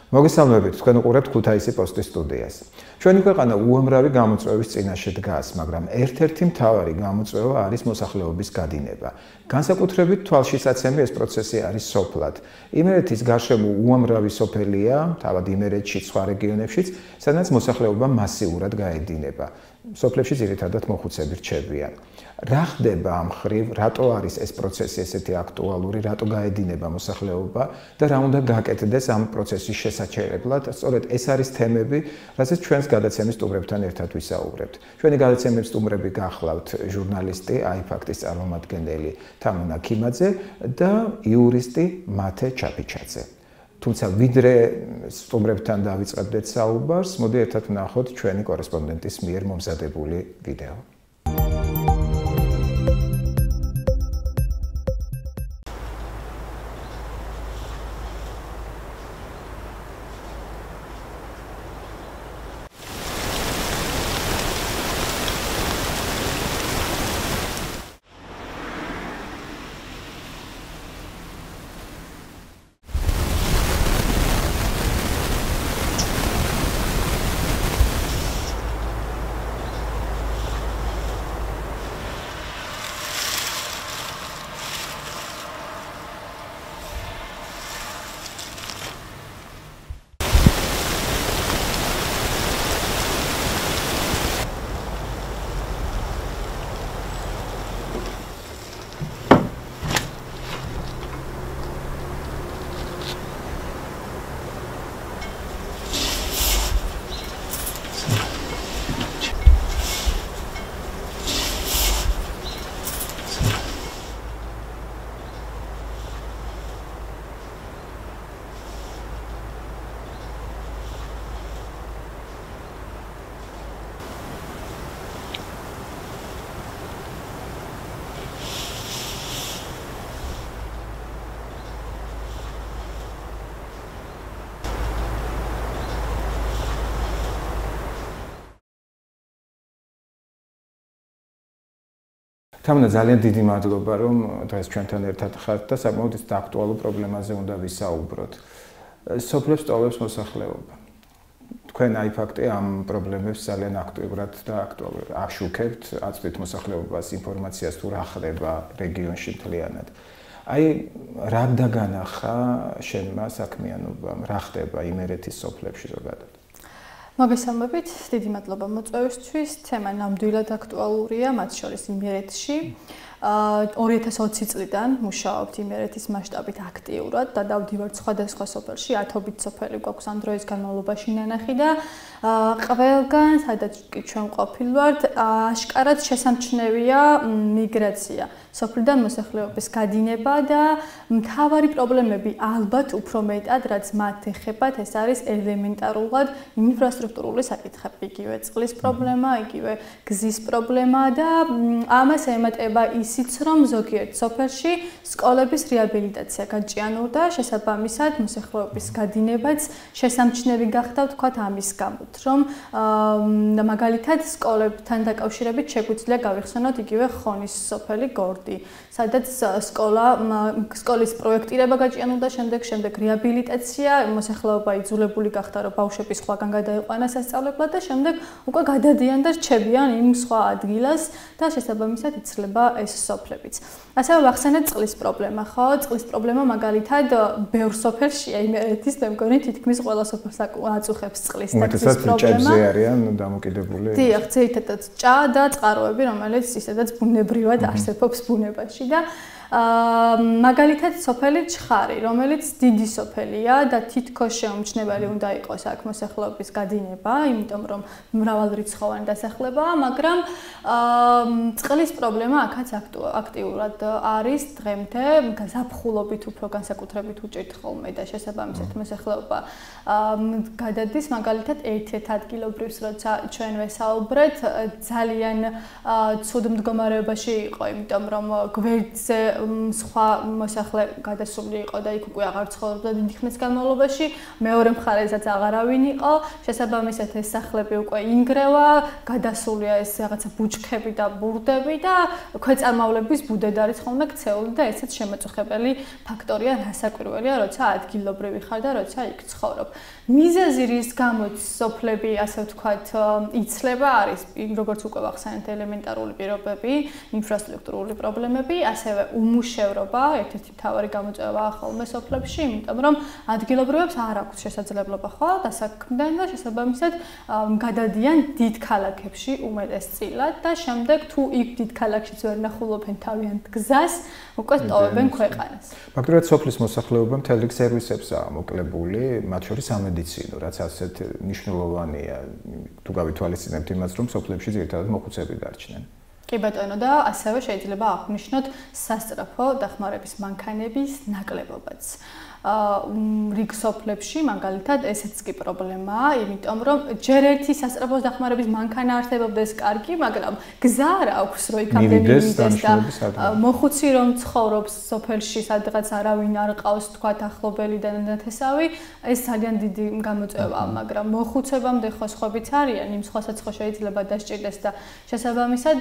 მოგესალმებით, თქვენ უყურებთ ქუთაისი პოსტის სტუდიას. Ჩვენი ქვეყანა უამრავი გამოწვევის წინაშე დგას, მაგრამ ერთ-ერთი მთავარი გამოწვევა არის მოსახლეობის გადინება. განსაკუთრებით თვალშისაცემი ეს პროცესი არის სოფლად. იმერეთის გარშემო უამრავი სოფელია, თავად იმერეთში, სხვა რეგიონებშიც, სადაც მოსახლეობა მასიურად გაედინება. სოფლებში ძირითადად მოხუცები რჩებიან. რა ხდება ამ ხრივ, რატო არის ეს პროცესი ესეთი აქტუალური, რატო გაედინება მოსახლეობა და რა უნდა გაკეთდეს ამ პროცესის შესაჩერებლად? სწორედ ეს არის თემები, რაზეც ჩვენს გადაცემის სტუმრებთან ერთად ვისაუბრებთ. ჩვენი გადაცემის სტუმრები გახლავთ ჟურნალისტი, აიფაქტის წარმომადგენელი თამუნა ქიმაძე და იურისტი მათე ჩაფიჩაძე. თუმცა ვიდრე სტუმრებთან დავიწყებდეთ საუბარს, მოდი ერთად ვნახოთ ჩვენი კორესპონდენტის მიერ მომზადებული ვიდეო. თამუნა, ძალიან დიდი მადლობა, რომ დღეს ჩვენთან ერთად ხართ და საკმაოდ აქტუალურ პრობლემაზე უნდა ვისაუბროთ. სოფლებს ტოვებს მოსახლეობა. თქვენ აიფაქტი ამ პრობლემებს ძალიან აქტიურად და აქტუალურად აშუქებთ, აწვდით მოსახლეობას ინფორმაციას თუ რა ხდება რეგიონში მთლიანად. აი, რა დაგანახა შენმა საქმიანობამ, რა ხდება იმერეთის სოფლებში ზოგადად? მოგესალმებით, დიდი მადლობა მოწვევისთვის. თემა ნამდვილად აქტუალურია, მათ შორის იმერეთში. 2020 წლიდან მუშაობთ იმერეთის მასშტაბით აქტიურად და დავდივართ სხვადასხვა სოფელში, ათობით სოფელი გვაქვს ამ დროის განმავლობაში ნანახი და ყველგან, სადაც კი ჩვენ ყოფილვართ, აშკარად შესამჩნევია მიგრაცია, სოფლიდან მოსახლეობის გადინება და მთავარი პრობლემები ალბათ უფრო მეტად, რაც მათ ეხებათ, ეს არის ელემენტარულად ინფრასტრუქტურული საკითხები, იგივე წყლის პრობლემა, იგივე გზის პრობლემა და ამას ემატება ისიც, რომ ზოგიერთ სოფელში სკოლების რეაბილიტაცია გაჭიანურდა, შესაბამისად მოსახლეობის გადინებაც შესამჩნევი გახდა, ვთქვათ, ამის გამო. რომ მაგალითად სკოლებთან დაკავშირებით შეგვიძლია გავიხსენოთ იგივე ხონის სოფელი გორდი, სადაც სკოლის პროექტირება გაჭიანურდა, შემდეგ რეაბილიტაცია, მოსახლეობა იძულებული გახდა, რომ ბავშვები სხვაგან გადაიყვანას სასწავლებლად და შემდეგ უკვე გადადიან და რჩებიან იმ სხვა ადგილას და შესაბამისად იცვლება ეს სოფლებიც. ასევე ვახსენეთ წყლის პრობლემა, ხო? წყლის პრობლემა მაგალითად ბევრ სოფელშია იმერეთის, მე მგონი თითქმის ყველა სოფელს აწუხებს წყლის და გზის პრობლემა. ჭაებზე არიან დამოკიდებული. დიახ, ძირითადად ჭა და წყაროები, რომელიც ისედაც ბუნებრივად არსებობს ბუნებაში და მაგალითად სოფელი ჩხარი, რომელიც დიდი სოფელია და თითქოს შეუმჩნეველი უნდა იყოს აქ მოსახლეობის გადინება, იმიტომ რომ მრავალრიცხოვანი დასახლებაა, მაგრამ წყლის პრობლემა აქაც აქტიურად არის დღემდე, ზაფხულობით უფრო განსაკუთრებით უჭირთ ხოლმე და შესაბამისად მოსახლეობა გადადის მაგალითად ერთ-ერთ ადგილობრივს, როცა ჩვენ ვესაუბრეთ, ძალიან ცუდ მდგომარეობაში იყო, იმიტომ რომ გვერდზე სხვა მოსახლე გადასული იყო და იქ უკვე აღარ ცხოვრობდა დიდი ხნის განმავლობაში, მეორე მხარესაც აღარავინ იყო, შესაბამისად ეს სახლები უკვე ინგრევა, გადასულია ეს რაღაცა ბუჩქები და ბურდები და ქვეწარმავლების ბუდედ არის ხოლმე ქცეული და ესეც შემაწუხებელი ფაქტორია, რასაკვირველია, როცა ადგილობრივი ხარ და როცა იქ ცხოვრობ. მიზეზი რის გამოც სოფლები, ასე ვთქვათ, იცლება არის როგორც უკვე ვახსენეთ ელემენტარული პირობები, ინფრასტრუქტურული პრობლემები, ასევე უმუშევრობა, ერთ-ერთი მთავარი გამოწვევაა ხოლმე სოფლებში, იმიტომ რომ ადგილობრივებს არ აქვს შესაძლებლობა ხო დასაქმდან და შესაბამისად გადადიან დიდ ქალაქებში უმეტესწილად და შემდეგ თუ იქ დიდ ქალაქშიც ვერ ნახულობენ თავიანთ გზას, უკვე ტოვებენ ქვეყანას. ფაქტობრივად სოფლის მოსახლეობა მთელი სერვისებსაა მოკლებული, მათ შორის სამედიცინო, რაც ასეთ მნიშვნელოვანია, თუ გავითვალისწინებთ იმას, რომ სოფლებში ძირითადად მოხუცები დარჩნენ. კი ბატონო და ასევე შეიძლება აღვნიშნოთ სასწრაფო დახმარების მანქანების ნაკლებობაც. რიგ სოფლებში მაგალითად ესეც კი პრობლემაა, იმიტომ რომ ჯერ ერთი სასწრაფო დახმარების მანქანა არსებობდეს კარგი, მაგრამ გზა არ აქვს, რომ იქამდე მივიდეს და მოხუცი რომ ცხოვრობს სოფელში, სადღაც არავინ არ ყავს, თქვათ ახლობელი და ნათესავი, ეს ძალიან დიდი გამოწვევაა, მაგრამ მოხუცებამდე ხო სხვებიც არიან, იმ სხვასაც ხო შეიძლება დასჭირდეს და შესაბამისად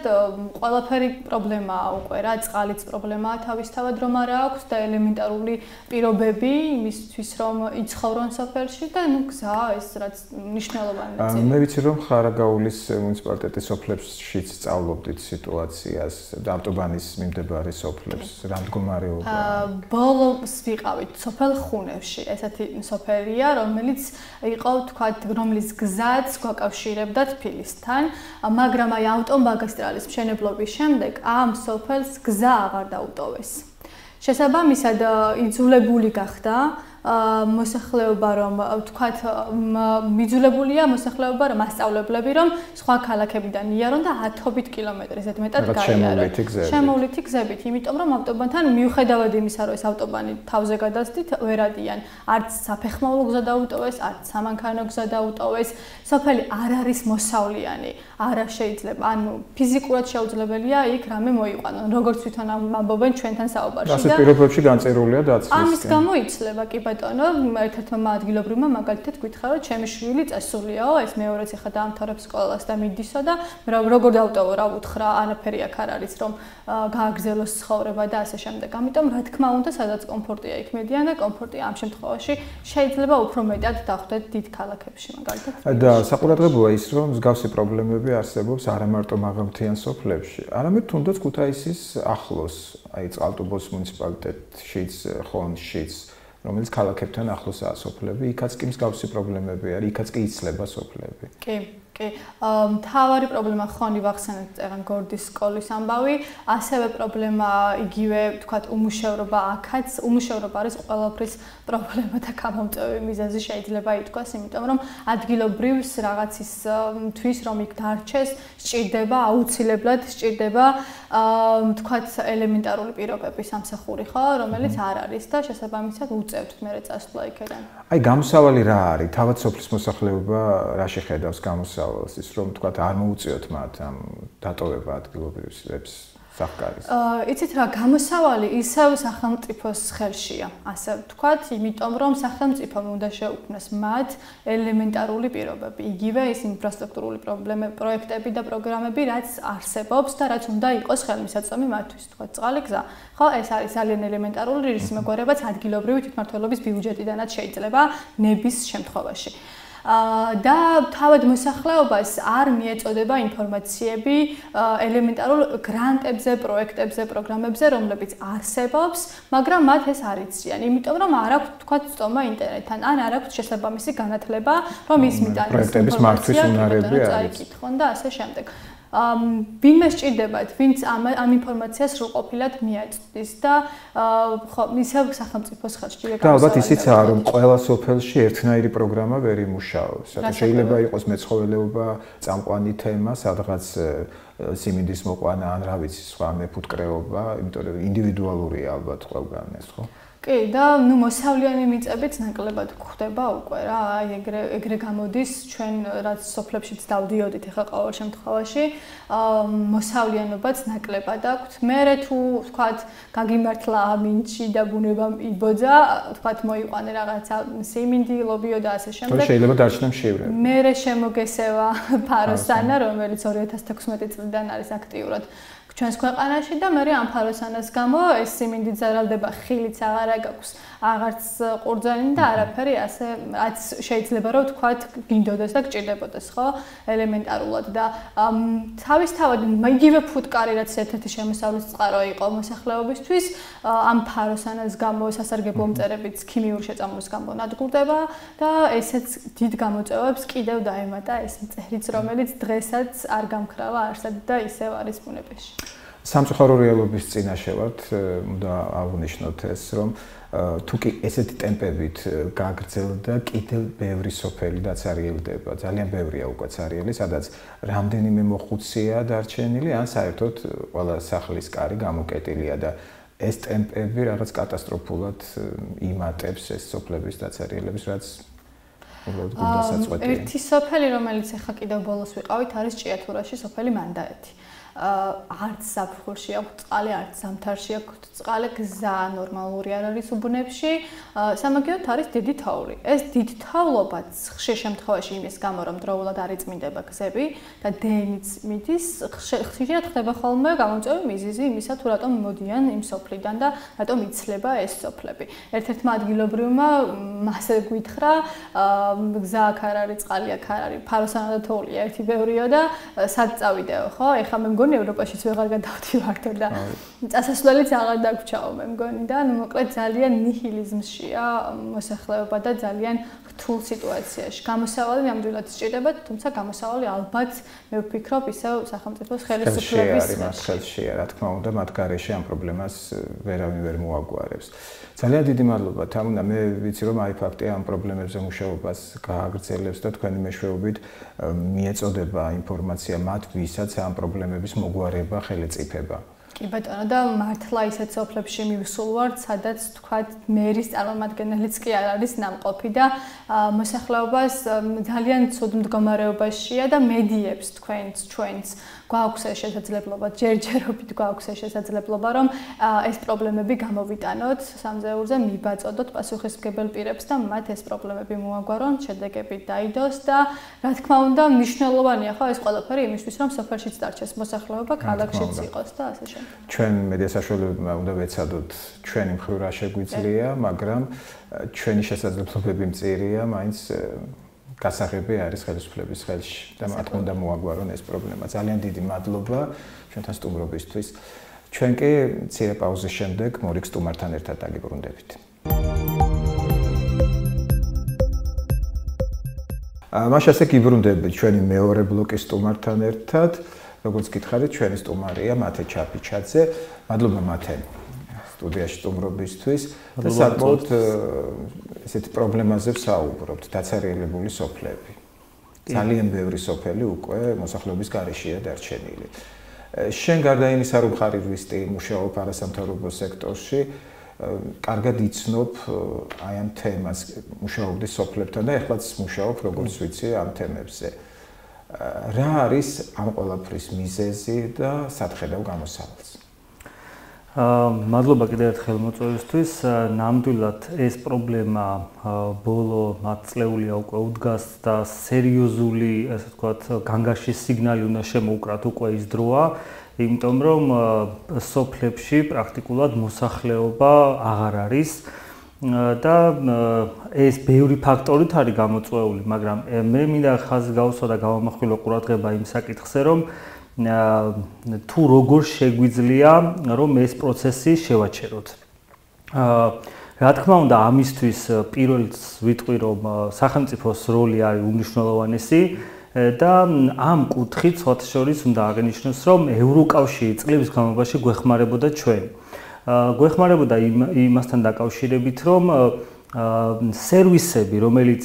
ყველაფერი პრობლემაა უკვე რა, წყალიც პრობლემაა თავისთავად რომ არ აქვს და ელემენტარული პირობები იმისთვის რომ იცხოვრონ სოფელში და ნუ გზა ეს რაც მნიშვნელოვანი ნაწილია. მე ვიცი რომ ხარაგაულის მუნიციპალიტეტის სოფლებშიც სწავლობდით სიტუაციას და ავტობანის მიმდებარე სოფლებს რა მდგომარეობა? ბოლოს ვიყავით სოფელ ხუნევში. ესეთი სოფელია, რომელიც იყო თქვათ რომლის გზაც გვაკავშირებდა თბილისთან, მაგრამ აი ავტომაგისტრალის მშენებლობის შემდეგ ამ სოფელს გზა აღარ დაუტოვეს. შესაბამისად იძულებული გახდა მოსახლეობა რომ ვთქვათ მიძულებულია მოსახლეობა რომ მასწავლებლები რომ სხვა ქალაქებიდან იარონ და 10-ობით კილომეტრი ზედმეტად გაიარონ შემოვლითი გზებით, იმიტომ რომ ავტობანთან მიუხედავად იმისა რომ ეს ავტობანი თავზე გადასდით ვერადიან არც საფეხმავლო გზა დაუტოვეს, არც სამანქანო გზა დაუტოვეს, სოფელი არ არის მოსავლიანი, არა შეიძლება, ანუ ფიზიკურად შეუძლებელია იქ რამე მოიყვანონ, როგორც თვითონ ამბობენ ჩვენთან საუბარში და ასეთ პირობებში განწერულია დაცვის. ამის გამო იცლება კი ბატონო, ერთ-ერთმა ადგილობრივმა მაგალითად გითხრა, რომ ჩემი შვილი წესულიაო, ეს მეორეც ახლა დაამთავრებს სკოლას და მიდისო და როგორ დავტოვო რა უთხრა, არაფერი აქ არ არის, რომ გააგრძელოს ცხოვრება და ასე შემდეგ. ამიტომ რა თქმა უნდა, სადაც კომფორტია, იქ მედიან და კომფორტია ამ შემთხვევაში შეიძლება უფრო მეტად დახვდეთ დიდ ქალაქებში მაგალითად. და საყურადღებოა ის, რომ მსგავსი პრობლემები არსებობს არა მარტო მაღალმთიან სოფლებში, არამედ თუნდაც ქუთაისის ახლოს, აი წყალტუბოს მუნიციპალიტეტშიც, ხონშიც რომელიც ქალაქებთან ახლოსაა სოფლები, იქაც კი მსგავსი პრობლემები არის, იქაც კი იცლება სოფლები. კი. კი, მთავარი პრობლემა ხონი ვახსენეთ წეგან გორდის სკოლის ამბავი, ასევე პრობლემა იგივე, თქვათ, უმუშევრობა აქაც, უმუშევრობა არის ყველაფრის პრობლემა და გამომწვევი მიზეზი შეიძლება ითქვას, იმიტომ რომ ადგილობრივს რაღაცის თვის რომ იქ დარჩეს, სჭირდება აუცილებლად სჭირდება, თქვათ, ელემენტარული პირობები სამსახური ხო, რომელიც არ არის და შესაბამისად უწევთ მერე წასვლა იქიდან. აი გამოსავალი რა არის? თავად სოფლის მოსახლეობა რა შეხედავს გამოსავალს? ის რომ თქვათ არ მოუწიოთ მათ ამ დატოვება ადგილობრივებს სახკარის. იცით რა, გამოსავალი ისევ სახელმწიფოს ხელშია, ასე ვთქვათ, იმიტომ რომ სახელმწიფომ უნდა შეუქმნას მათ ელემენტარული პირობები. იგივე ის ინფრასტრუქტურული პროექტები და პროგრამები, რაც არსებობს და რაც უნდა იყოს ხელმისაწვდომი მათთვის, თქვათ, წყალი გზა. ხო, ეს არის ძალიან ელემენტარული, რის მეგობრებაც ადგილობრივი თვითმმართველობის ბიუჯეტიდანაც შეიძლება ნების შემთხვევაში. და თავად მოსახლეობას არ მიეწოდება ინფორმაციები ელემენტარულ გრანტებზე, პროექტებზე, პროგრამებზე, რომლებიც არსებობს, მაგრამ მათ ეს არ იციან, იმიტომ რომ არ აქვს თქვა წომა ინტერნეტთან, ან არ აქვს შესაბამისი განათლება, რომ ის მიტანის პროექტების მართვის უნარები არის. წაიკითხონ და ასე შემდეგ. ვინმე სჭირდებათ, ვინც ამ ინფორმაციას სრულყოფილად მიაწვდის და ხო, ისევ სახელმწიფოს ხელში გამოსავალი. და ალბათ ისიცაა, რომ ყველა სოფელში ერთნაირი პროგრამა ვერ იმუშაოს. შეიძლება იყოს მეცხოველეობა, წამყვანი თემა, სადღაც სიმინდის მოყვანა ან რა ვიცი, სხვა მეფუტკრეობა, იმიტომ რომ ინდივიდუალურია ალბათ ყველგან ეს, ხო? კი და მოსავლიანი მიწებიც ნაკლებად გვხდება უკვე რა აი ეგრე გამოდის ჩვენ რაც სოფლებშიც დავდიოდით ახლა ყოველ შემთხვევაში მოსავლიანობაც ნაკლებად აქვთ მე თუ ვთქვათ გაგიმართლა ამინჩი და ბუნება იბოძა ვთქვათ მოიყვანე რაღაცა სიმინდი ლობიო და ასე შემდეგ შეიძლება დარჩნა მშივრები მე შემოგესევა ფაროსანა რომელიც 2016 წლიდან არის აქტიურად ჩვენს ქვეყანაში და მე ამ ფაროსანას გამო ეს სიმინდი ზარალდება ხილიც აღარ გაქვს აღარც ყურძენი და არაფერი ასე რაც შეიძლება რომ ვთქვათ გინდოდეს და გჭირდებოდეს ხო ელემენტარულად და თავისთავად იგივე ფუტკარი რაც ერთ-ერთი შემოსავლის წყარო იყო მოსახლეობისთვის ამ ფაროსანას გამო სასარგებლო მწერებიც ქიმიურ შეწამვლის გამო ნადგურდება და ესეც დიდ გამოწვევებს კიდევ დაემატა ეს მწერიც რომელიც დღესაც არ გამქრალა არსად და ისევ არის ბუნებაში სამწუხარო რეალობის წინაშე ვართ უნდა აღვნიშნოთ ეს რომ თუ კი ესეთი ტემპებით გაგრძელდა კიდევ ბევრი სოფელი დაცარიელდება ძალიან ბევრია უკვე ცარიელი სადაც რამდენიმე მოხუცია დარჩენილი ან საერთოდ ყველა სახლის კარი გამოკეტილია და ეს ტემპები რაღაც კატასტროფულად იმატებს ეს სოფლების დაცარიელებს რაც უბრალოდ გულდასაწყვეტია ერთი სოფელი რომელიც ახლა კიდევ ბოლოს ვიყავით არის ჭიათურაში სოფელი მანდაეთი არც საფხურში აქვს წყალი, არც ზამთარში აქვს წყალი, გზა ნორმალური არ არის უბნებში. სამაგიეროდ არის დიდი თოვლი. ეს დიდ თოვლობაც ხშირ შემთხვევაში იმის გამო, რომ დროულად არ იწმინდება გზები და დენიც მიდის, ხშირად ხდება ხოლმე გამოწვევი მიზეზი იმისა, თუ რატომ მოდიან იმ სოფლიდან და რატომ იცლება ეს სოფლები. ერთ-ერთმა ადგილობრივმა მასე გვითხრა, გზა აქ არ არის, წყალი აქ არ არის, ფაროსანა და თოვლია ერთი ბევრია და სად წავიდეო, ხო? ეხლა მე მგონი ევროპაშიც ვეღარ გადავდივართ და წასასვლელიც აღარ დაგვრჩაო მე მგონი და ნუ მოკლედ ძალიან ნიჰილიზმშია მოსახლეობა და ძალიან რთულ სიტუაციაში. გამოსავალი ნამდვილად სჭირდება, თუმცა გამოსავალი ალბათ მე ვფიქრობ ისევ სახელმწიფოს ხელისუფლების ხელშია, რა თქმა უნდა, მათ გარეშე ამ პრობლემას ვერავინ ვერ მოაგვარებს. ძალიან დიდი მადლობა თამუნა, მე ვიცი რომ აი ფაქტი ამ პრობლემებზე მუშაობას გააგრძელებს და თქვენი მეშვეობით მიეწოდება ინფორმაცია მათ, ვისაც ამ პრობლემების მოგვარება ხელეწიფება. კი ბატონო და მართლა ისეთ სოფლებში მივსულ ვარ, სადაც თქვათ მერის წარმომადგენელიც კი არ არის ნამყოფი და მოსახლეობას ძალიან ცუდ მდგომარეობაშია და მედიებს ჩვენც გვაქვს ეს შესაძლებლობა, ჯერჯერობით გვაქვს ეს შესაძლებლობა, რომ ეს პრობლემები გამოვიტანოთ სამზეურზე, მიბაწოდოთ პასუხისმგებელ პირებს და მათ ეს პრობლემები მოაგვარონ, შედეგები დაიდოს და რა თქმა უნდა, მნიშვნელოვანია ხო ეს ყველაფერი იმისთვის, რომ სოფელშიც დარჩეს მოსახლეობა, ქალაქშიც იყოს და ასე შემდეგ. ჩვენ მედია საშუალებებმა უნდა ვეცადოთ ჩვენი მხრივ რა შეგვიძლია, მაგრამ ჩვენი შესაძლებლობები მწირია, მაინც გასაღები არის ხელისუფლების ხელში და მათ უნდა მოაგვარონ ეს პრობლემა. ძალიან დიდი მადლობა ჩვენთან სტუმრობისთვის. ჩვენ კი მცირე პაუზის შემდეგ მორიგ სტუმართან ერთად დაგიბრუნდებით. მაშინ ასე გიბრუნდებით ჩვენი მეორე ბლოკის სტუმართან ერთად. როგორც გითხარით, ჩვენი სტუმარია მათე ჩაფიჩაძე. მადლობა მათე სტუდიაში სტუმრობისთვის და საკმაოდ ესეთი პრობლემაზე ვსაუბრობთ, დაცარიელებული სოფლები. ძალიან ბევრი სოფელი უკვე მოსახლეობის გარეშეა დარჩენილი. შენ გარდა იმისა, რომ ხარ იურისტი, მუშაობ არასამთავრობო სექტორში, კარგად იცნობ აი ამ თემას, მუშაობდი სოფლებთან და ეხლაც მუშაობ, როგორც ვიცი, ამ თემებზე. რა არის ამ ყველაფრის მიზეზი და სად ხედავ გამოსავალს? მადლობა კიდევ ერთხელ მოწვევისთვის. ნამდვილად ეს პრობლემა ბოლო 10 წლეულია უკვე უდგას და სერიოზული, ასე ვთქვათ, განგაშის სიგნალი უნდა შემოუკრათ უკვე ის დროა, იმიტომ რომ სოფლებში პრაქტიკულად მოსახლეობა აღარ არის და ეს ბევრი ფაქტორით არის გამოწვეული, მაგრამ მე მინდა ხაზს გავუსვა და გავამახვილო ყურადღება იმ საკითხზე, რომ თუ როგორ შეგვიძლია რომ ეს პროცესი შევაჩეროთ. რა თქმა უნდა, ამისთვის პირველს ვიტყვი რომ სახელმწიფოს როლი არის უმნიშვნელოვანესი და ამ კუთხით სხვათა შორის უნდა აღინიშნოს, რომ ევროკავშირი წლების განმავლობაში გვეხმარებოდა ჩვენ. გვეხმარებოდა იმასთან დაკავშირებით, რომ სერვისები, რომელიც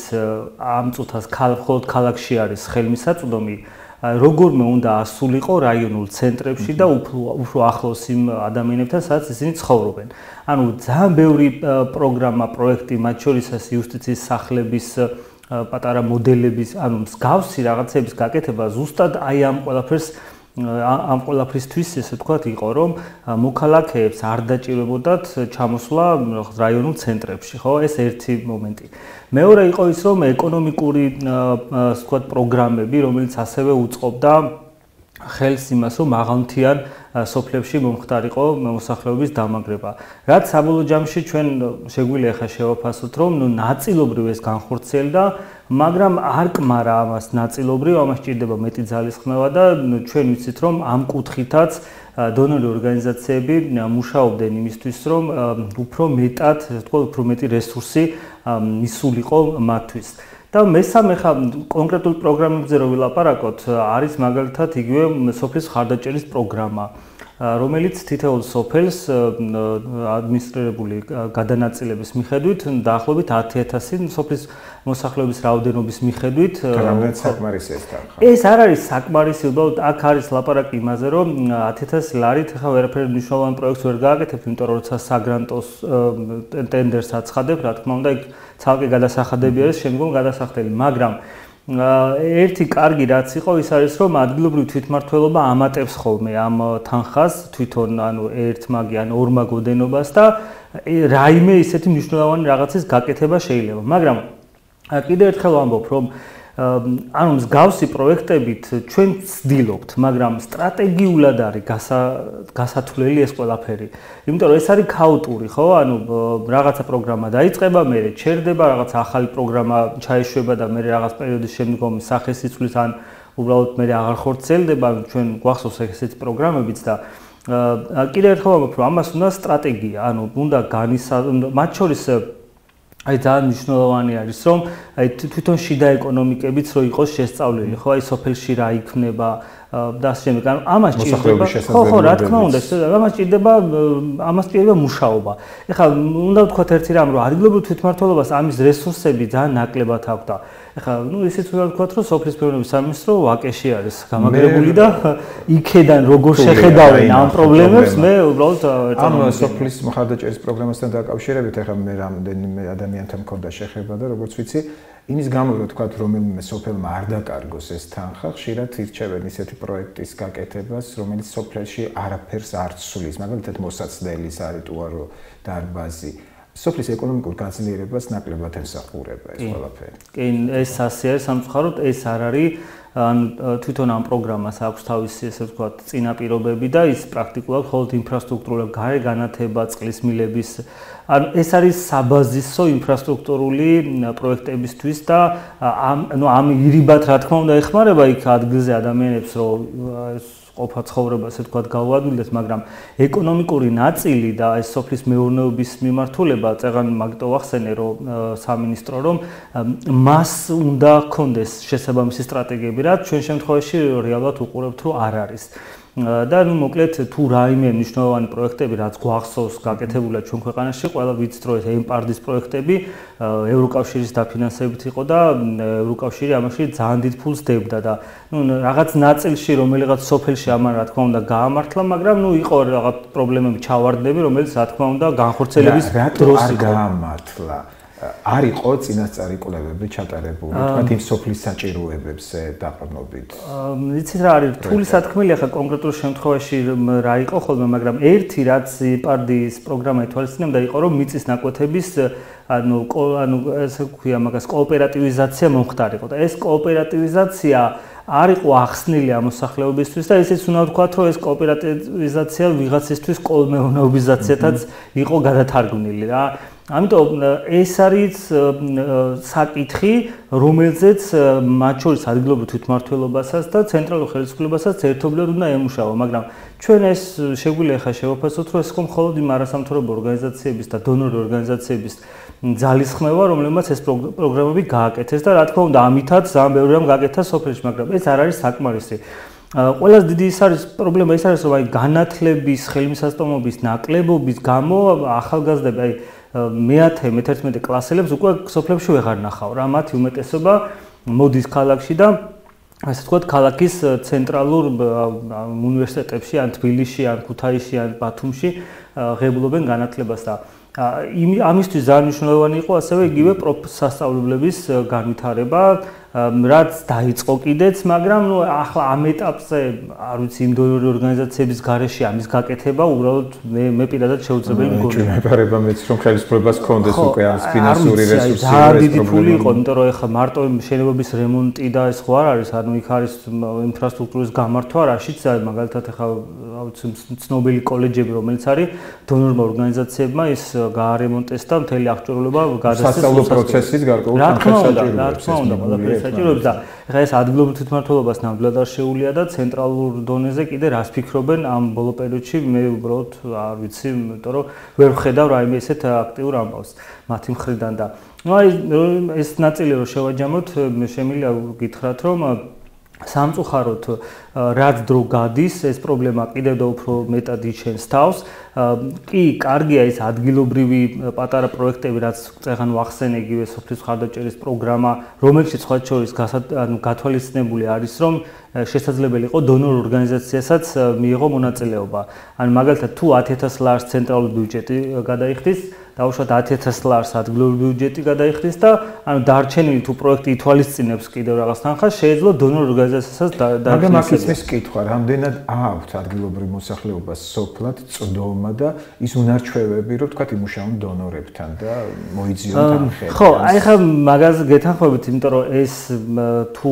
ამ წუთას მხოლოდ ქალაქში არის ხელმისაწვდომი, როგორმე უნდა ასულიყო რაიონულ ცენტრებში და უფრო ახლოს იმ ადამიანებთან, სადაც ისინი ცხოვრობენ. ანუ ძალიან ბევრი პროგრამა, პროექტი, მათ შორისაც იუსტიციის სახლების პატარა მოდელების, ანუ მსგავსი რაღაცების გაკეთება ზუსტად აი ამ ყველაფრისთვის ესე ვთქვათ იყო, რომ მოქალაქეებს არ დაჭირებოდათ ჩამოსვლა რაიონულ ცენტრებში, ხო? ეს ერთი მომენტი. მეორე იყო ის, რომ ეკონომიკური ვთქვათ პროგრამები, რომელიც ასევე უწყობდა ხელს იმას, რომ მაღალმთიან სოფლებში მომხდარიყო მოსახლეობის დამაგრება. რაც საბოლოო ჯამში ჩვენ შეგვიძლია ახლა შევაფასოთ, რომ ნაწილობრივ ეს განხორციელდა, მაგრამ არ კმარა ამას ნაწილობრივ, ამას ჭირდება მეტი ძალისხმევა და ჩვენ ვიცით, რომ ამ კუთხითაც დონორი ორგანიზაციები მუშაობდნენ იმისთვის, რომ უფრო მეტად, ასე ვთქვათ, უფრო მეტი რესურსი მისულიყო მათთვის. და მესამე ხა კონკრეტულ პროგრამებზე რო ვილაპარაკოთ, არის მაგალითად იგივე სოფლის ხარდაჭერის პროგრამა, რომელიც თითოეულ სოფელს ადმინისტრირებული გადანაწილების მიხედვით დაახლოებით 10,000 სოფლის მოსახლეობის რაოდენობის მიხედვით რამდენად საკმარისი ეს თანხა. ეს არ არის საკმარისი, უბრალოდ აქ არის ლაპარაკი იმაზე, რომ 10,000 ლარით ახლა ვერაფერი მნიშვნელოვან პროექტს ვერ გააკეთებ, იმიტომ რომ როცა საგრანტოს ტენდერს აცხადებ, რა თქმა უნდა, იქ ცალკე გადასახადები არის, შემდგომ გადასახდელი, მაგრამ ერთი კარგი რაც იყო ის არის, რომ ადგილობრივი თვითმმართველობა ამატებს ხოლმე ამ თანხას თვითონ, ანუ ერთმაგი ან ორმაგ ოდენობას და რაიმე ისეთი მნიშვნელოვანი რაღაცის გაკეთება შეიძლება. მაგრამ კიდევ ერთხელ ვამბობ, რომ ანუ მსგავსი პროექტებით ჩვენ ვცდილობთ, მაგრამ სტრატეგიულად არის გასათვლელი ეს ყველაფერი. იმიტომ რომ ეს არის ქაოტური, ხო? ანუ რაღაცა პროგრამა დაიწყება, მერე ჩერდება, რაღაცა ახალი პროგრამა ჩაეშვება და მერე რაღაც პერიოდის შემდგომ სახეს იცვლის ან უბრალოდ მერე აღარ ხორციელდება, ჩვენ გვახსოვს ესეთი პროგრამებიც და კიდევ ერთხელ ვამბობ, რომ ამას უნდა სტრატეგია, ანუ უნდა მათ შორის აი ძალიან მნიშვნელოვანი არის, რომ აი თვითონ შიდა ეკონომიკებიც რო იყოს შესწავლილი, ხო, აი სოფელში რა იქნება და ასე შემდეგ. ანუ ამას ჭირდება, ხო, რა თქმა უნდა, ამას ჭირდება მუშაობა. ეხლა უნდა ვთქვათ ერთი რამ, რომ ადგილობრივ თვითმმართველობას ამის რესურსები ძალიან ნაკლებად აქვს და ეხლა ისიც უნდა ვთქვათ, რომ სოფლის მეურნეობის სამინისტრო ვაკეში არის გამაგრებული და იქედან როგორ შეხედავენ ამ პრობლემებს, მე უბრალოდ ამ სოფლის მხარდაჭერის პროგრამასთან დაკავშირებით ეხლა მე რამდენიმე ადამიანთან მქონდა შეხება და როგორც ვიცი, იმის გამო რომ ვთქვათ, რომელიმე სოფელმა არ დაკარგოს ეს თანხა, ხშირად ირჩევენ ისეთი პროექტის გაკეთებას, რომელიც სოფელში არაფერს არ ცვლის, მაგალითად მოსაცდელის არიტუარო დარბაზი. სოფლის ეკონომიკურ განძლიერებას ნაკლებად ემსახურება ეს ყველაფერი. კი, ეს ასე არის, სამწუხაროდ ეს არ არის ან თვითონ ამ პროგრამას აქვს თავისი ესე ვთქვათ წინაპირობები და ის პრაქტიკულად მხოლოდ ინფრასტრუქტურული გარე განათება, წყლის მილების ან ეს არის საბაზისო ინფრასტრუქტურული პროექტებისთვის და ამ ირიბად რა თქმა უნდა ეხმარება იქ ადგილზე ადამიანებს რომ ყოფა ცხოვრება ასე ვთქვათ გავუადვილდეს, მაგრამ ეკონომიკური ნაწილი და ეს სოფლის მეურნეობის მიმართულება, წეგან მაგიტო ვახსენე რომ სამინისტრო რომ მას უნდა ჰქონდეს შესაბამისი სტრატეგიები, რაც ჩვენ შემთხვევაში რეალურად უყურებთ რომ არ არის. და მოკლედ თუ რაიმე მნიშვნელოვანი პროექტები რაც გვახსოვს გაკეთებულა ჩვენ ქვეყანაში, ყველა ვიცით რომ ეს ემპარდის პროექტები ევროკავშირის დაფინანსებით იყო და ევროკავშირი ამაში ძალიან დიდ ფულს დებდა და რაღაც ნაწილში რომელიღაც სოფელში ამან რა თქმა უნდა გაამართლა, მაგრამ იყო რაღაც პრობლემები ჩავარდნები, რომელიც რა თქმა უნდა განხორციელების დროს არ გაამართლა. არ იყო წინასწარი კვლევები ჩატარებული, თქვათ იმ სოფლის საჭიროებებზე დაყრდნობით. იცით რა არის, რთული სათქმელი ახლა კონკრეტულ შემთხვევაში რა იყო ხოლმე, მაგრამ ერთი რაც იპარდის პროგრამა ითვალისწინებდა იყო, რომ მიწის ნაკვეთების ანუ ესე ვქვია მაგას კოოპერატივიზაცია მომხდარიყო და ეს კოოპერატივიზაცია არ იყო ახსნილი ამ მოსახლეობისთვის და ისიც უნდა ვთქვათ, რომ ეს კოოპერატივიზაცია ვიღაცისთვის კოლმეურნეობიზაციათაც იყო გადათარგმნილი რა. ამიტომ ეს არის საკითხი, რომელზეც მათ შორის ადგილობრივ თვითმმართველობასაც და ცენტრალურ ხელისუფლებასაც ერთობლივად უნდა ემუშავა, მაგრამ ჩვენ ეს შეგვიძლია ხა შევაფასოთ, რომ ეს ხო მხოლოდ იმ არასამთავრობო ორგანიზაციების და დონორი ორგანიზაციების ძალისხმევა, რომლებმაც ეს პროგრამები გააკეთეს და რა თქმა უნდა, ამითაც ძალიან ბევრი რამ გააკეთა სოფელში, მაგრამ ეს არ არის საკმარისი. ყველაზე დიდი ის არის პრობლემა ის არის, რომ აი განათლების, ხელმისაწვდომობის ნაკლებობის გამო ახალგაზრდები აი მე-10-11 კლასელებს უკვე სოფლებში ვეღარ ნახავ რა, მათი უმეტესობა მოდის ქალაქში და ასე ვთქვათ, ქალაქის ცენტრალურ უნივერსიტეტებში, ან თბილისში, ან ქუთაისში, ან ბათუმში ღებულობენ განათლებას და ამისთვის ძალიან მნიშვნელოვანი იყო ასევე იგივე სასწავლებლების განვითარება, რაც დაიწყო კიდეც, მაგრამ ახლა ამ ეტაპზე, არ ვიცი, იმ დონორი ორგანიზაციების გარეშე ამის გაკეთება უბრალოდ მე პირადად შეუძლებელი მგონია. ეჭვმეპარება მეც რომ ხელისუფლებას ჰქონდეს უკვე ამ ფინანსური რესურსი. ძალიან დიდი ფული იყო, იმიტომ რომ ეხლა მარტო შენობების რემონტი და ეს ხო არ არის, ანუ იქ არის ინფრასტრუქტურის გამართვა, რაშიც მაგალითად ეხლა ცნობილი კოლეჯები, რომელიც არის დონორმა ორგანიზაციებმა ის გაარემონტეს და მთელი აღჭურვილობა გადასცეს. სასწავლო პროცესის გარკვეულ თანხმობრივად საჭიროებს და ეხლა ეს ადგილობრივ თვითმმართველობას ნამდვილად არ შეუძლია და ცენტრალურ დონეზე კიდე რას ფიქრობენ ამ ბოლო პერიოდში მე უბრალოდ არ ვიცი, იმიტომ რომ ვერ ვხედავ რაიმე ესეთ აქტიურ ამბავს მათი მხრიდან და აი ეს ნაწილი რომ შევაჯამოთ, შემიძლია გითხრათ რომ სამწუხაროდ რაც დრო გადის ეს პრობლემა კიდევ და უფრო მეტად იჩენს თავს. კი, კარგია ეს ადგილობრივი პატარა პროექტები, რაც წეგან ვახსენე იგივე სოფლის მხარდაჭერის პროგრამა, რომელშიც სხვა შორის გათვალისწინებული არის, რომ შესაძლებელი იყო დონორ ორგანიზაციასაც მიიღო მონაწილეობა. ან მაგალითად თუ 10,000 ლარს ცენტრალური ბიუჯეტი გადაიხდის, დაუშვათ 10,000 ლარს ადგილობრივი ბიუჯეტი გადაიხდის და ანუ დარჩენილი თუ პროექტი ითვალისწინებს კიდევ რაღაც თანხას, შეიძლება დონორ ორგანიზაციასაც მაგრამ აქ ის კითხვა, რამდენად აქვთ ადგილობრივ მოსახლეობას სოფლად წვდომა და ის უნარჩვევები, რომ თქვათ იმუშაონ დონორებთან და მოიძიონ თანხები. ხო, აი ხა მაგაზე გეთანხმებით, იმიტომ რომ ეს თუ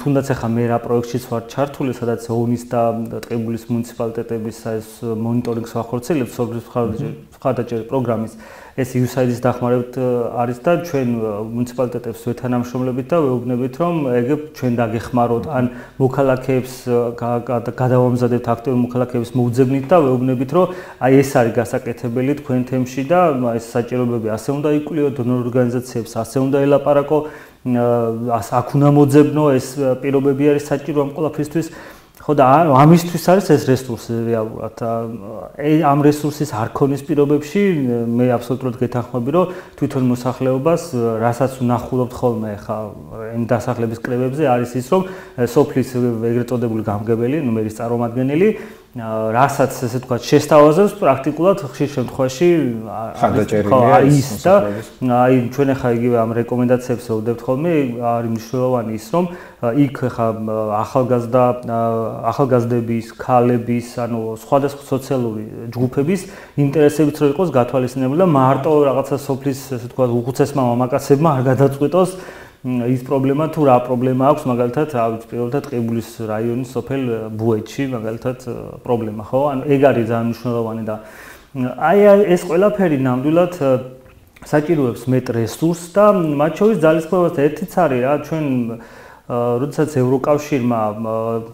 თუნდაც ახლა მე რა პროექტშიც ვარ ჩართული, სადაც ოვნის და ტყიბულის მუნიციპალიტეტების ეს მონიტორინგს ვახორციელებ სოფლის მხარდაჭერის პროგრამის ეს USAID-ის დახმარებით არის და ჩვენ მუნიციპალიტეტებს ვეთანამშრომლებით და ვეუბნებით, რომ ეგ ჩვენ დაგეხმაროთ ან მოქალაქეებს გადავამზადებთ აქტიურ მოქალაქეების მოუძებნით და ვეუბნებით, რომ აი ეს არის გასაკეთებელი თქვენ თემში და ეს საჭიროებები ასე უნდა იკვლიო, დონორ ორგანიზაციებს ასე უნდა ელაპარაკო, აქ უნდა მოძებნო, ეს პირობები არის საჭირო ამ ყველაფრისთვის. ხო და ამისთვის არის ეს რესურსი რეალურად. ამ რესურსის არ ქონის პირობებში მე აბსოლუტურად გეთანხმები, რომ თვითონ მოსახლეობას, რასაც ვნახულობთ ხოლმე ხა იმ დასახლების კრებებზე, არის ის, რომ სოფლის ეგრეთ წოდებული გამგებელი, ნუმერის წარმომადგენელი რასაც ესე თქვა შესთავაზებს პრაქტიკულად ხშირ შემთხვევაში არის და აი ჩვენ ახლა იგივე ამ რეკომენდაციებს ვეუბნებთ ხოლმე, არის მნიშვნელოვანი ის, რომ იქ ხა ახალგაზრდების, ქალების, ანუ სხვადასხვა სოციალური ჯგუფების ინტერესებიც რო იყოს გათვალისწინებული და მარტო რაღაცა სოფლის ესე თქვა უხუცესმა მამაკაცებმა არ გადაწყვიტოს ის პრობლემა თუ რა პრობლემა აქვს, მაგალითად, პირველად ტყიბულის რაიონის სოფელ ბუეთში, მაგალითად, პრობლემა, ხო? ანუ ეგ არის ძალიან მნიშვნელოვანი და აი ეს ყველაფერი ნამდვილად საჭიროებს მეტ რესურსს და მათ შორის ძალისხმევას ერთიც არის რა, ჩვენ როდესაც ევროკავშირმა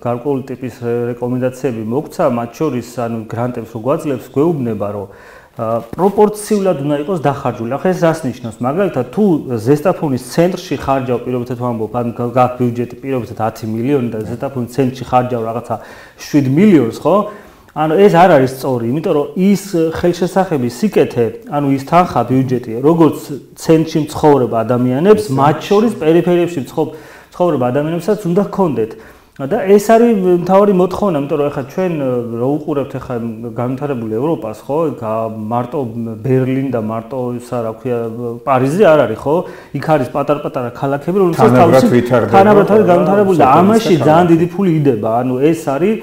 გარკვეული ტიპის რეკომენდაციები მოგცა, მათ შორის ანუ გრანტებს რო გვაძლევს, გვეუბნება, რომ პროპორციულად უნდა იყოს დახარჯული. ახლა ეს რას ნიშნავს? მაგალითად, თუ ზესტაფონის ცენტრში ხარჯავ პირობითად ვამბობ, ან გაქ ბიუჯეტი პირობითად 10 მილიონი და ზესტაფონის ცენტრში ხარჯავ რაღაცა 7 მილიონს, ხო? ანუ ეს არ არის სწორი, იმიტომ რომ ის ხელშესახების სიკეთე, ანუ ის თანხა ბიუჯეტი, როგორც ცენტრში მცხოვრებ ადამიანებს, მათ შორის პერიფერიებში მცხოვრებ ადამიანებსაც უნდა ჰქონდეთ. და ეს არის მთავარი მოთხოვნა, იმიტომ რომ ახლა ჩვენ რო უყურებთ ახლა განვითარებული ევროპას, ხო? მარტო ბერლინ და მარტო ისა რა ქვია პარიზი არ არის, ხო? იქ არის პატარ-პატარა ქალაქები, რომელსაც თანაბრად განვითარებული და ამაში ძალიან დიდი ფული იდება. ანუ ეს არის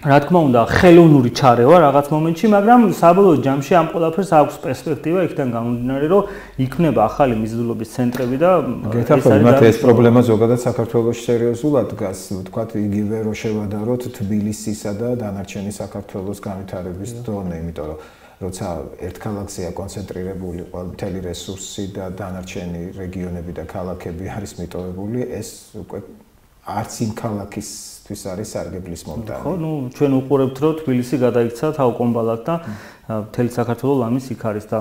რა თქმა უნდა, ხელოვნური ჩარევა რაღაც მომენტში, მაგრამ საბოლოო ჯამში ამ ყველაფერს აქვს პერსპექტივა იქიდან გამომდინარე, რომ იქნება ახალი მიზიდულობის ცენტრები და გეთახმებით ეს პრობლემა ზოგადად საქართველოში სერიოზულად დგას, ვთქვათ, იგივე რო შევადაროთ თბილისისა და დანარჩენი საქართველოს განვითარების დონე, იმიტომ რომ როცა ერთ ქალაქზეა კონცენტრირებული მთელი რესურსი და დანარჩენი რეგიონები და ქალაქები არის მიტოვებული, ეს უკვე არც იმ ქალაქისთვის არის სარგებლის მომდანი. ხო, ნუ ჩვენ უყურებთ, რომ თბილისი გადაიქცა თავკომბალად და მთელი საქართველო ამის იქ არის და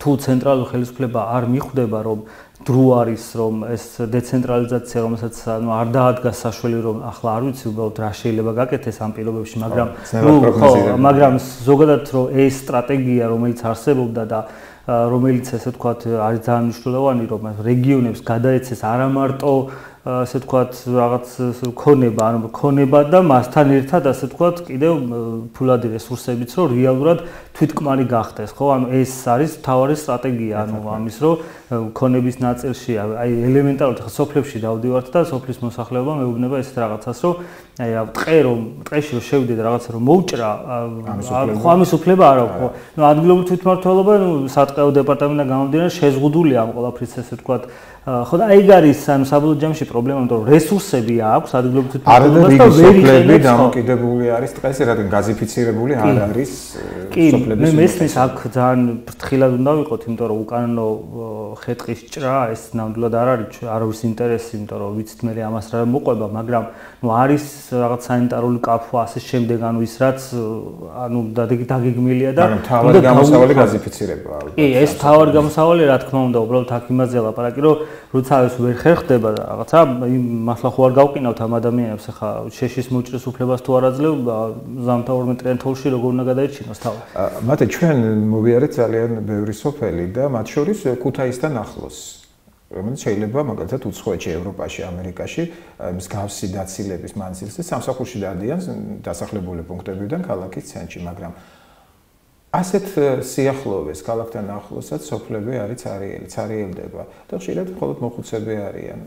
თუ ცენტრალური ხელისუფლება არ მიხვდება, რომ დრო არის, რომ ეს დეცენტრალიზაცია, რომელსაც ანუ არ დაადგას საშველი, რომ ახლა არ ვიცი უბრალოდ რა შეიძლება გაკეთდეს ამ პირობებში, მაგრამ ზოგადად რომ ეს სტრატეგია, რომელიც არსებობდა და რომელიც ესე ვთქვათ არის ძალიან მნიშვნელოვანი, რომ რეგიონებს გადაეცეს არა მარტო ასე ვთქვათ, რაღაც ქონება, ანუ ქონება და მასთან ერთად ასე ვთქვათ, კიდევ ფულადი რესურსებიც, რომ რეალურად თვითკმარი გახდეს, ხო? ანუ ეს არის მთავარი სტრატეგია, ანუ ამის, რომ ქონების ნაწილში, აი ელემენტარულად ხა სოფლებში დავდივართ და სოფლის მოსახლეობა მეუბნება ესეთ რაღაცას, რომ აი ტყეში რომ შევიდე და რაღაცა რომ მოუჭრა, ხო ამის უფლება არ აქვს, ხო? ნუ ადგილობრივი თვითმმართველობა, ნუ სატყეო დეპარტამენტიდან გამომდინარე შეზღუდულია ამ ყველაფრის ესე ვთქვათ, ხო და აი არის ამ საბოლოო ჯამში პრობლემა, იმიტომ რომ რესურსები აქვს ადგილობრივი თვითმმართველობას და ვერ იყენებს დამოკიდებული არის ტყეზე, რადგან გაზიფიცირებული არ არის სოფლების. მე მესმის აქ ძალიან ფრთხილად უნდა ვიყოთ, იმიტომ რომ უკანონო ხე-ტყის ჭრა ეს ნამდვილად არ არის არავის ინტერესი, იმიტომ რომ ვიცით მე ამას რა მოყვება, მაგრამ ნუ არის რაღაც სანიტარული კაფვა ასე შემდეგ, ანუ ის რაც ანუ დაგეგმილია და თავად გამოსავალი გაზიფიცირება. კი, ეს თავად გამოსავალი რა თქმა უნდა, უბრალოდ აქ იმაზე ლაპარაკი, რომ როცა ეს ვერ ხერხდება და რაღაცა მართლა ხო არ გავყინავთ ამ ადამიანებს, ახლა შეშის მოჭრის უფლებას თუ არ აძლევ, ზამთარ 2 მეტრიან თოვლში როგორ უნდა გადაეჩინოს თავი. მათე ჩვენ მოვიარეთ ძალიან ბევრი სოფელი და მათ შორის ქუთაისთან ახლოს. რომელიც შეიძლება მაგალითად უცხოეთში, ევროპაში, ამერიკაში მსგავსი დაცილების მანძილზე სამსახურში დადიან დასახლებული პუნქტებიდან ქალაქის ცენტრში, მაგრამ ასეთ სიახლოვეს ქალაქთან ახლოსაც სოფლები არის ცარიელდება და ხშირად მხოლოდ მოხუცები არიან.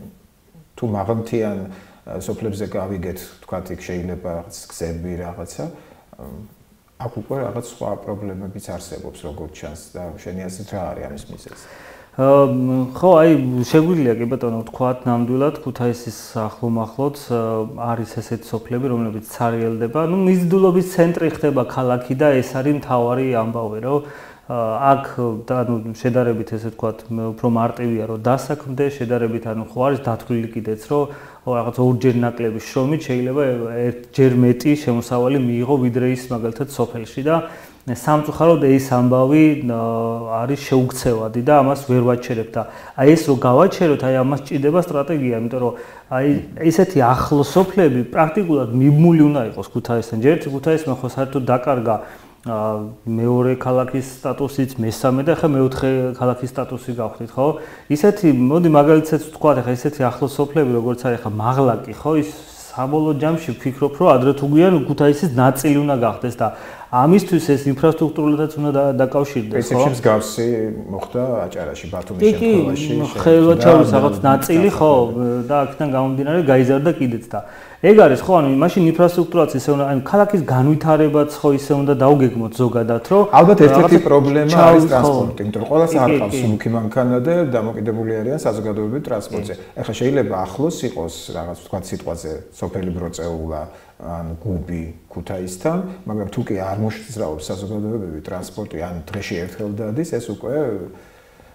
თუ მაღალმთიან სოფლებზე გავიგეთ, თქვათ იქ შეიძლება რაღაც გზები რაღაცა, აქ უკვე რაღაც სხვა პრობლემებიც არსებობს, როგორც ჩანს და შენი აზრით რა არის ამის მიზეზი? ხო, აი შეგვიძლია კი ბატონო ვთქვათ ნამდვილად ქუთაისის ახლომახლოთ არის ესეთი სოფლები, რომლებიც ცარიელდება. ნუ მიზიდულობის ცენტრი ხდება ქალაქი და ეს არის მთავარი ამბავი, რომ აქ ანუ შედარებით ესე ვთქვათ, უფრო მარტივია რომ დასაქმდე, შედარებით ანუ ხო არის დათვლილი კიდეც, რომ რაღაც ორჯერ ნაკლები შრომით შეიძლება ერთჯერ მეტი შემოსავალი მიიღო ვიდრე ის მაგალითად სოფელში და სამწუხაროდ ეს ამბავი არის შეუქცევადი და ამას ვერ ვაჩერებ და აი ეს რო გავაჩეროთ, აი ამას ჭირდება სტრატეგია, იმიტომ რომ აი ესეთი ახლო სოფლები პრაქტიკულად მიმული უნდა იყოს ქუთაისთან. ჯერ ქუთაისმა ხო საერთოდ დაკარგა მეორე ქალაქის სტატუსიც, მესამე და ახლა მეოთხე ქალაქის სტატუსი გავხდით, ხო? ისეთი, მოდი მაგალითად ვთქვათ, ახლა ესეთი ახლო სოფლები, როგორც არის ახლა მაღლაკი, ხო? ის საბოლოო ჯამში ვფიქრობ, რომ ადრე თუ გვიან ქუთაისის ნაწილი უნდა გახდეს და ამისთვის ეს ინფრასტრუქტურულადაც უნდა დაკავშირდეს, ხო? პრინციპში მსგავსი მოხდა აჭარაში, ბათუმის შემთხვევაში. ხელვაჩაურის რაღაც ნაწილი, ხო, და აქედან გამომდინარე გაიზარდა კიდეც და ეგ არის, ხო, ანუ მაშინ ინფრასტრუქტურაც ისე უნდა, ანუ ქალაქის განვითარებაც ხო ისე უნდა დაუგეგმოთ ზოგადად, რომ ალბათ ერთ-ერთი პრობლემა არის ტრანსპორტი, იმიტომ რომ ყველას არ ყავს მუქი მანქანა და დამოკიდებული არიან საზოგადოებრივ ტრანსპორტზე. ეხლა შეიძლება ახლოს იყოს რაღაც ვთქვათ სიტყვაზე სოფელი ბროწეულა ან გუბი ქუთაისთან, მაგრამ თუ კი არ მოშწრაობს საზოგადოებრივი ტრანსპორტი, ან დღეში ერთხელ დადის, ეს უკვე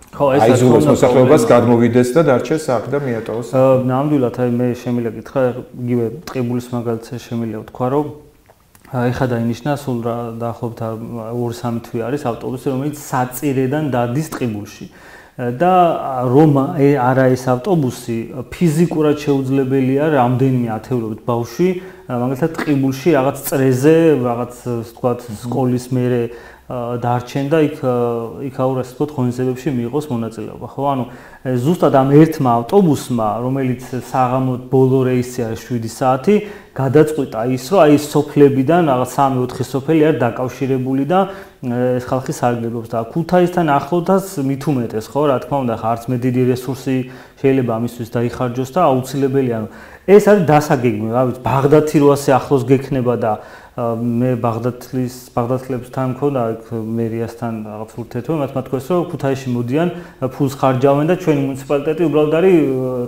ხო, ეს არის მოსახლეობას გადმოვიდეს და დარჩეს აქ და მიატოვოს. ნამდვილად, აი მე შემიძლია გითხრა, იგივე ტყიბულის მაგალითზე შემიძლია ვთქვა, რომ ეხლა დაინიშნა სულ დაახლოებით 2-3 თვე არის ავტობუსი, რომელიც საწირედან დადის ტყიბულში. და რომ არა ეს ავტობუსი ფიზიკურად შეუძლებელია რამდენიმე ათეულობით ბავშვი მაგალითად ტყიბულში რაღაც წრეზე რაღაც ვთქვათ სკოლის მერე დარჩენ და იქ აურას ვთქვათ ღონისძიებებში მიიღოს მონაწილეობა, ხო? ანუ ზუსტად ამ ერთმა ავტობუსმა, რომელიც საღამოს ბოლო რეისი არის 7 საათი, გადაწყვიტა ის, რომ აი სოფლებიდან რაღაც 3-4 სოფელი არის დაკავშირებული და ეს ხალხი სარგებლობს და ქუთაისთან ახლოდაც მით უმეტეს, ხო, რა თქმა უნდა, ხა არც მე დიდი რესურსი შეიძლება ამისთვის დაიხარჯოს და აუცილებელია, ანუ ეს არის დასაგეგმი, რა ვიცი, ბაღდათი რო ასე ახლოს გექნება და მე ბაღდათლებთან მქონდა აქ მერიასთან რაღაც ურთიერთობა, მათ თქვეს, რომ ქუთაისში მოდიან, ფულს ხარჯავენ და ჩვენი მუნიციპალიტეტი უბრალოდ არის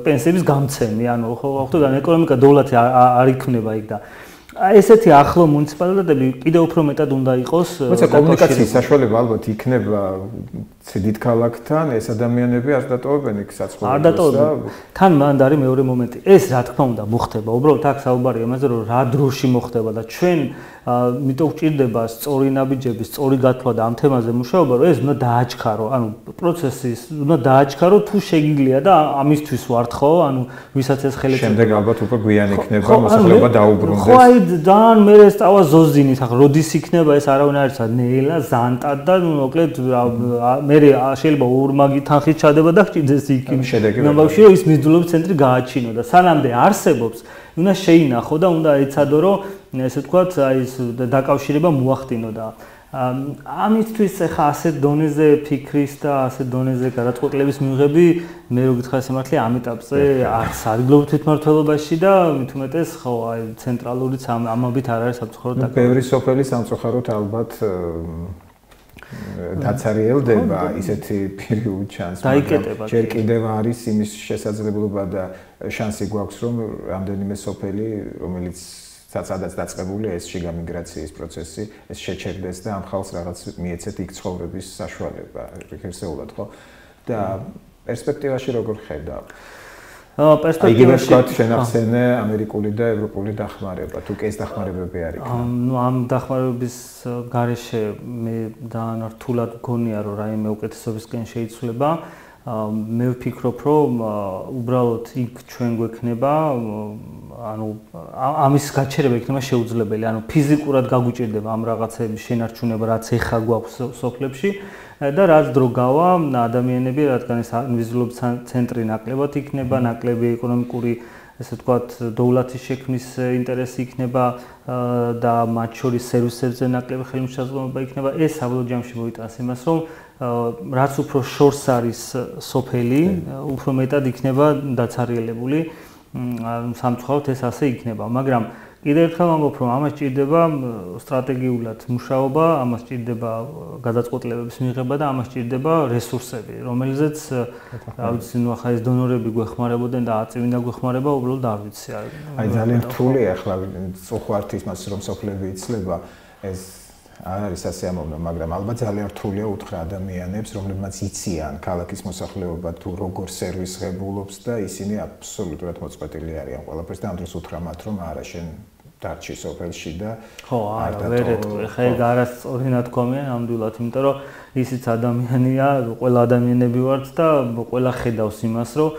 პენსიების გამცემი, ანუ ხო ხვდები, ეკონომიკა დოვლათი არ იქნება იქ და ესეთი ახლო მუნიციპალიტეტები კიდევ უფრო მეტად უნდა იყოს. თუმცა კომუნიკაციის საშუალება ალბათ იქნება დიდ ქალაქთან, ეს ადამიანები არ დატოვებენ იქ საცხოვრებლად. არ დატოვებენ. თან მანდ არის მეორე მომენტი. ეს რა თქმა უნდა მოხდება. უბრალოდ აქ საუბარია იმაზე, რომ რა დროში მოხდება და ჩვენ მიტომ გვჭირდება სწორი ნაბიჯები, სწორი გათვლა და ამ თემაზე მუშაობა, რომ ეს უნდა დააჩქარო, ანუ პროცესი უნდა დააჩქარო თუ შეგიძლია და ამისთვის ვართ, ხო? ანუ ვისაც ეს ხელით შემდეგ ალბათ უკვე გვიან იქნება მოსახლეობა დაუბრუნდეს. ხო, აი ძალიან მე სწავა ზოზინის, ახლა როდის იქნება ეს არავინ არ იცოდა, ნელა, ზანტა და მოკლედ მე შეიძლება ორმაგი თანხით ჩადება და გჭირდეს იქ. ნაბავშვი რომ ის მიზიდულობის ცენტრი გააჩინო და სანამდე არსებობს, უნდა შეინახო და უნდა ეცადო რომ ესე ვთქვათ, აი ეს დაკავშირება მოახდინო და ამისთვის ახლა ასეთ დონეზე ფიქრის და ასეთ დონეზე გადაწყვეტილების მიღები მე რო გითხრა სიმართლე ამ ეტაპზე არც ადგილობრივ თვითმმართველობაში და მით უმეტეს ხო აი ცენტრალურიც ამობით არ არის სამწუხაროდ დაკავებული. ბევრი სოფელი სამწუხაროდ ალბათ დაცარიელდება ისეთი პერიოდი ჩანს, მაგრამ ჯერ კიდევ არის იმის შესაძლებლობა და შანსი გვაქვს რომ რამდენიმე სოფელი რომელიც სადაც დაწყებულია ეს შიგა მიგრაციის პროცესი, ეს შეჩერდეს და ამ ხალხს რაღაც მიეცეთ იქ ცხოვრების საშუალება, რეგრესულად ხო? და პერსპექტივაში როგორ ხედავ? პერსპექტივაში ვთქვათ, შენახსენე ამერიკული და ევროპული დახმარება, თუ კი ეს დახმარებები არ იქნება. ნუ ამ დახმარების გარეშე მე ძალიან რთულად მგონია, რომ რაიმე უკეთესობისკენ შეიცვლება. მე ვფიქრობ, რომ უბრალოდ იქ ჩვენ გვექნება, ანუ ამის გაჩერება იქნება შეუძლებელი, ანუ ფიზიკურად გაგვიჭირდება ამ რაღაცების შენარჩუნება, რაც ეხა გვაქვს სოფლებში და რაც დრო გავა ადამიანები, რადგან ეს ვიზუალობის ცენტრი ნაკლებად იქნება, ნაკლები ეკონომიკური, ესე ვთქვათ, დოვლათის შექმნის ინტერესი იქნება და მათ შორის სერვისებზე ნაკლები ხელმისაწვდომობა იქნება, ეს საბოლოო ჯამში მოიტანს იმას, რომ რაც უფრო შორს არის სოფელი, უფრო მეტად იქნება დაცარიელებული. სამწუხაროდ ეს ასე იქნება, მაგრამ კიდევ ერთხელ ვამბობ, რომ ამას ჭირდება სტრატეგიულად მუშაობა, ამას ჭირდება გადაწყვეტილებების მიღება და ამას ჭირდება რესურსები, რომელზეც რა ვიცი, ნუ ახლა ეს დონორები გვეხმარებოდნენ და აწივინდა გვეხმარება, უბრალოდ არ ვიცი. აი ძალიან რთულია ახლა წუხვართ იმას, რომ სოფლები იცლება, ეს არ არის ასე ამოვნო, მაგრამ ალბათ ძალიან რთულია უთხრა ადამიანებს, რომლებმაც იციან ქალაქის მოსახლეობა თუ როგორ სერვისღებულობს და ისინი აბსოლუტურად მოწყვეტილი არიან ყველაფერს და ამ დროს უთხრა მათ, რომ არა შენ დარჩი სოფელში და ხო, არა, ვერ ეტყვი. ხა ეგ არასწორი ნათქვამია ნამდვილად, იმიტომ რომ ისიც ადამიანია, ყველა ადამიანები ვართ და ყველა ხედავს იმას, რომ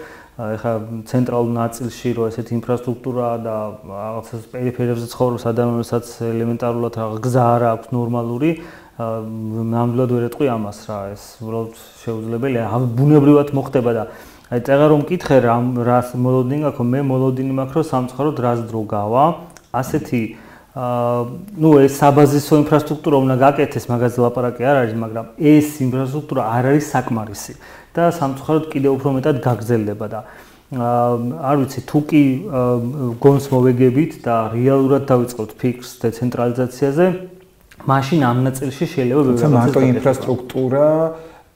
ეხლა ცენტრალურ ნაწილში რო ესეთი ინფრასტრუქტურა და რაღაცა პერიფერიებზე ცხოვრობს ადამიანებსაც ელემენტარულად რაღაც გზა არ აქვს ნორმალური, ნამდვილად ვერ ეტყვი ამას რა, ეს უბრალოდ შეუძლებელია, ბუნებრივად მოხდება და აი წეღა რომ მკითხე რას მოლოდინი აქვს, მე მოლოდინი მაქვს რომ სამწუხაროდ რას დრო გავა, ასეთი ნუ ეს საბაზისო ინფრასტრუქტურა უნდა გაკეთდეს, მაგაზე ლაპარაკი არ არის, მაგრამ ეს ინფრასტრუქტურა არ არის საკმარისი. და სამწუხაროდ კიდევ უფრო მეტად გაგრძელდება და არ ვიცი თუ კი გონს მოვეგებით და რეალურად დავიწყოთ ფიქრს დეცენტრალიზაციაზე, მაშინ ამ ნაწილში შეიძლება ვიღაცას მარტო ინფრასტრუქტურა